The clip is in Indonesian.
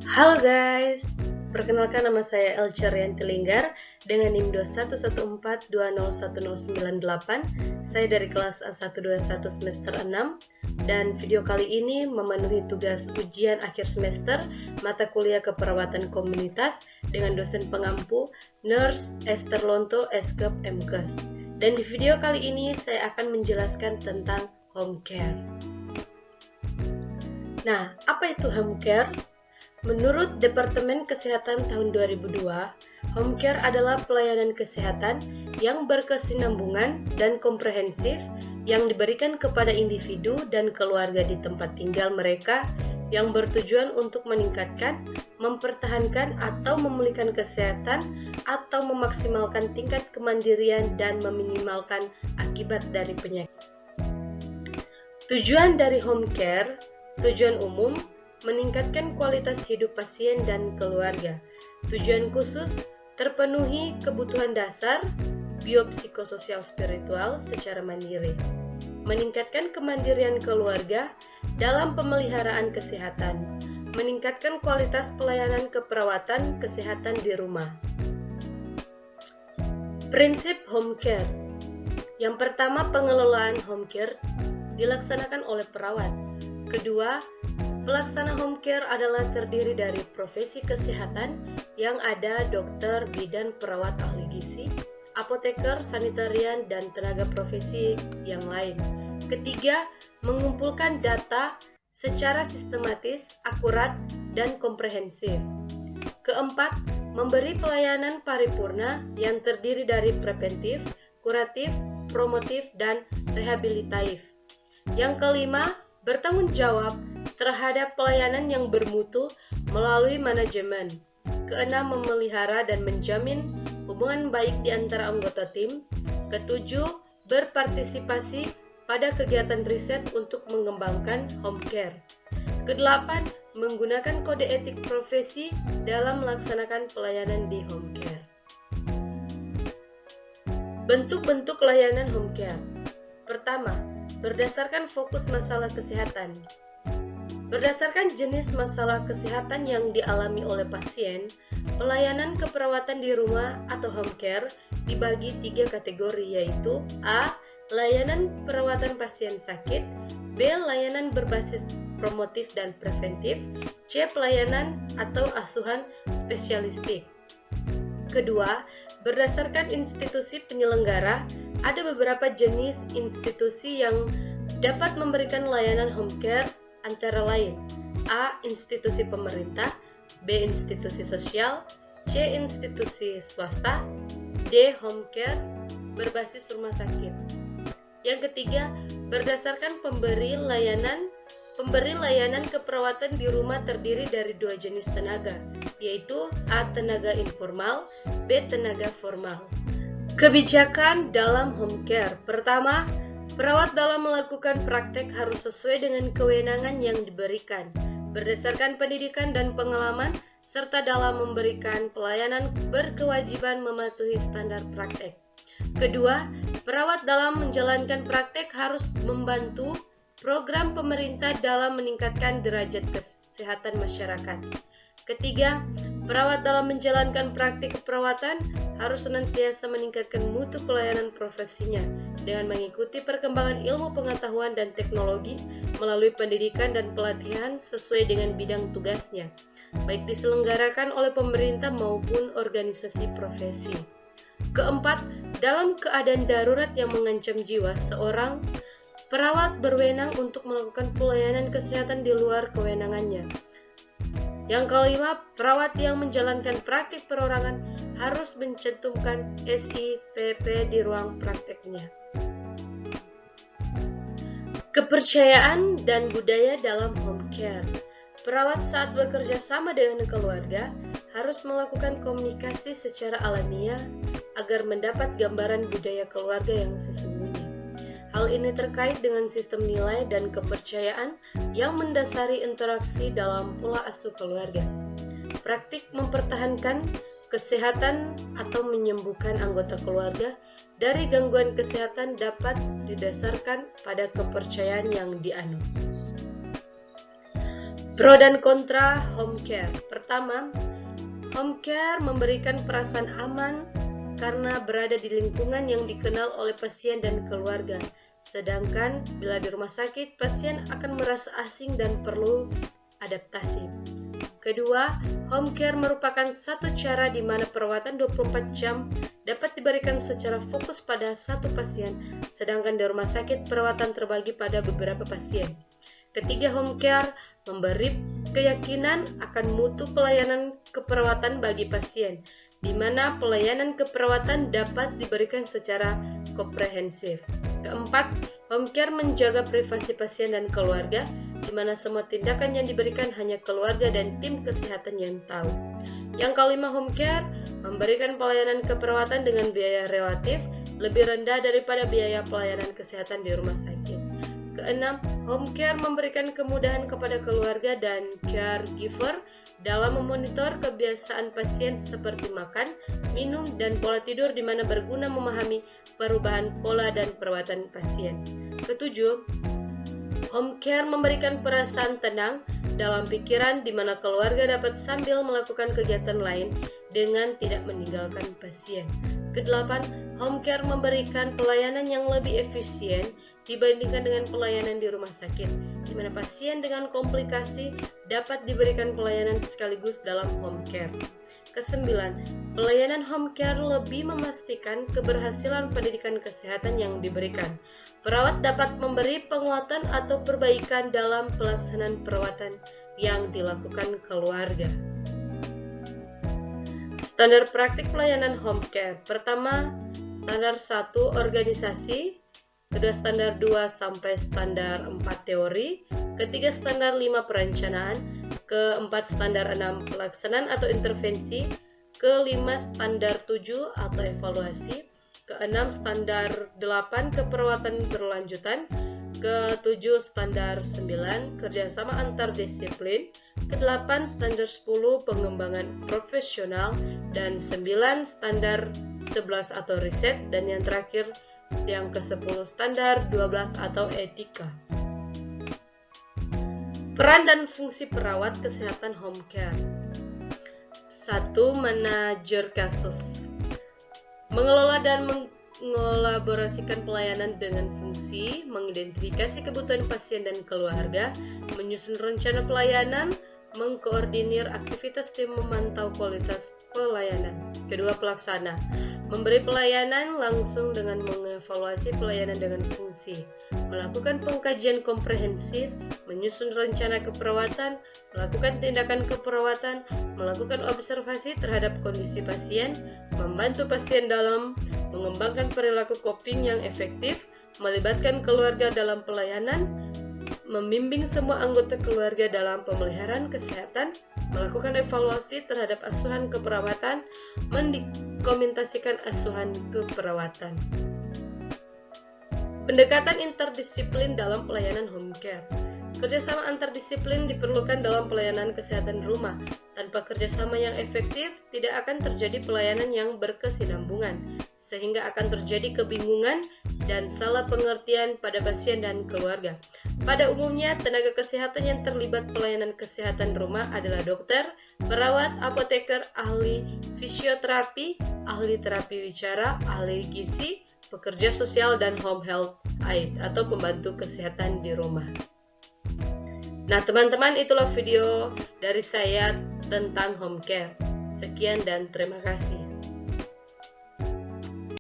Halo guys, perkenalkan nama saya Elca Rianti Linggar dengan NIM 2114201098. Saya dari kelas A121 semester 6 dan video kali ini memenuhi tugas ujian akhir semester mata kuliah keperawatan komunitas dengan dosen pengampu Nurse Esther Lonto Eskep MKes. Dan di video kali ini saya akan menjelaskan tentang home care. Nah, apa itu home care? Menurut Departemen Kesehatan tahun 2002, home care adalah pelayanan kesehatan yang berkesinambungan dan komprehensif yang diberikan kepada individu dan keluarga di tempat tinggal mereka yang bertujuan untuk meningkatkan, mempertahankan atau memulihkan kesehatan atau memaksimalkan tingkat kemandirian dan meminimalkan akibat dari penyakit. Tujuan dari home care, tujuan umum, meningkatkan kualitas hidup pasien dan keluarga. Tujuan khusus, terpenuhi kebutuhan dasar biopsikososial spiritual secara mandiri. Meningkatkan kemandirian keluarga dalam pemeliharaan kesehatan. Meningkatkan kualitas pelayanan keperawatan kesehatan di rumah. Prinsip home care. Yang pertama, pengelolaan home care dilaksanakan oleh perawat. Kedua, pelaksana home care adalah terdiri dari profesi kesehatan yang ada dokter, bidan, perawat ahli gizi, apoteker, sanitarian, dan tenaga profesi yang lain. Ketiga, mengumpulkan data secara sistematis, akurat, dan komprehensif. Keempat, memberi pelayanan paripurna yang terdiri dari preventif, kuratif, promotif, dan rehabilitatif. Yang kelima, bertanggung jawab terhadap pelayanan yang bermutu melalui manajemen. Keenam, memelihara dan menjamin hubungan baik di antara anggota tim. Ketujuh, berpartisipasi pada kegiatan riset untuk mengembangkan home care. Kedelapan, menggunakan kode etik profesi dalam melaksanakan pelayanan di home care. Bentuk-bentuk layanan home care. Pertama, berdasarkan fokus masalah kesehatan. Berdasarkan jenis masalah kesehatan yang dialami oleh pasien, pelayanan keperawatan di rumah atau home care dibagi 3 kategori, yaitu A. Layanan perawatan pasien sakit, B. Layanan berbasis promotif dan preventif, C. Pelayanan atau asuhan spesialistik. Kedua, berdasarkan institusi penyelenggara, ada beberapa jenis institusi yang dapat memberikan layanan home care antara lain A. Institusi pemerintah, B. Institusi sosial, C. Institusi swasta, D. Home care berbasis rumah sakit. Yang ketiga, berdasarkan pemberi layanan keperawatan di rumah terdiri dari 2 jenis tenaga, yaitu A. Tenaga informal, B. Tenaga formal. Kebijakan dalam home care. Pertama, perawat dalam melakukan praktek harus sesuai dengan kewenangan yang diberikan, berdasarkan pendidikan dan pengalaman, serta dalam memberikan pelayanan berkewajiban mematuhi standar praktek. Kedua, perawat dalam menjalankan praktek harus membantu program pemerintah dalam meningkatkan derajat kesehatan masyarakat. Ketiga, perawat dalam menjalankan praktik keperawatan harus senantiasa meningkatkan mutu pelayanan profesinya dengan mengikuti perkembangan ilmu pengetahuan dan teknologi melalui pendidikan dan pelatihan sesuai dengan bidang tugasnya, baik diselenggarakan oleh pemerintah maupun organisasi profesi. Keempat, dalam keadaan darurat yang mengancam jiwa seorang, perawat berwenang untuk melakukan pelayanan kesehatan di luar kewenangannya. Yang kelima, perawat yang menjalankan praktik perorangan harus mencantumkan SIPP di ruang prakteknya. Kepercayaan dan budaya dalam home care. Perawat saat bekerja sama dengan keluarga harus melakukan komunikasi secara alamiah agar mendapat gambaran budaya keluarga yang sesungguhnya. Hal ini terkait dengan sistem nilai dan kepercayaan yang mendasari interaksi dalam pola asuh keluarga. Praktik mempertahankan kesehatan atau menyembuhkan anggota keluarga dari gangguan kesehatan dapat didasarkan pada kepercayaan yang dianut. Pro dan kontra home care. Pertama, home care memberikan perasaan aman karena berada di lingkungan yang dikenal oleh pasien dan keluarga. Sedangkan bila di rumah sakit, pasien akan merasa asing dan perlu adaptasi. Kedua, home care merupakan satu cara di mana perawatan 24 jam dapat diberikan secara fokus pada satu pasien, sedangkan di rumah sakit perawatan terbagi pada beberapa pasien. Ketiga, home care memberi keyakinan akan mutu pelayanan keperawatan bagi pasien, di mana pelayanan keperawatan dapat diberikan secara komprehensif. Keempat, home care menjaga privasi pasien dan keluarga, di mana semua tindakan yang diberikan hanya keluarga dan tim kesehatan yang tahu. Yang kelima, home care memberikan pelayanan keperawatan dengan biaya relatif lebih rendah daripada biaya pelayanan kesehatan di rumah sakit. Keenam, home care memberikan kemudahan kepada keluarga dan caregiver dalam memonitor kebiasaan pasien seperti makan, minum, dan pola tidur, di mana berguna memahami perubahan pola dan perawatan pasien. Ketujuh, home care memberikan perasaan tenang dalam pikiran, di mana keluarga dapat sambil melakukan kegiatan lain dengan tidak meninggalkan pasien. Kedelapan, home care memberikan pelayanan yang lebih efisien dibandingkan dengan pelayanan di rumah sakit, di mana pasien dengan komplikasi dapat diberikan pelayanan sekaligus dalam home care. Kesembilan, pelayanan home care lebih memastikan keberhasilan pendidikan kesehatan yang diberikan. Perawat dapat memberi penguatan atau perbaikan dalam pelaksanaan perawatan yang dilakukan keluarga. Standar praktik pelayanan home care. Pertama, standar 1 organisasi, kedua standar 2 sampai standar 4 teori, ketiga standar 5 perencanaan, keempat standar 6 pelaksanaan atau intervensi, kelima standar 7 atau evaluasi, keenam standar 8 keperawatan berlanjutan, ke-7 standar 9 kerjasama antar disiplin, ke-8 standar 10 pengembangan profesional, dan 9 standar 11 atau riset, dan yang terakhir yang ke-10 standar 12 atau etika. Peran dan fungsi perawat kesehatan home care. 1. Manajer kasus. Mengelola dan mengolaborasikan pelayanan dengan fungsi mengidentifikasi kebutuhan pasien dan keluarga, menyusun rencana pelayanan, mengkoordinir aktivitas tim, memantau kualitas pelayanan. Kedua, pelaksana. Memberi pelayanan langsung dengan mengevaluasi pelayanan dengan fungsi, melakukan pengkajian komprehensif, menyusun rencana keperawatan, melakukan tindakan keperawatan, melakukan observasi terhadap kondisi pasien, membantu pasien dalam mengembangkan perilaku coping yang efektif, melibatkan keluarga dalam pelayanan, membimbing semua anggota keluarga dalam pemeliharaan kesehatan, melakukan evaluasi terhadap asuhan keperawatan, mendokumentasikan asuhan keperawatan. Pendekatan interdisiplin dalam pelayanan home care. Kerjasama antardisiplin diperlukan dalam pelayanan kesehatan rumah. Tanpa kerjasama yang efektif, tidak akan terjadi pelayanan yang berkesinambungan, sehingga akan terjadi kebingungan dan salah pengertian pada pasien dan keluarga. Pada umumnya, tenaga kesehatan yang terlibat pelayanan kesehatan rumah adalah dokter, perawat, apoteker, ahli fisioterapi, ahli terapi bicara, ahli gizi, pekerja sosial, dan home health aide atau pembantu kesehatan di rumah. Nah, teman-teman, itulah video dari saya tentang home care. Sekian dan terima kasih.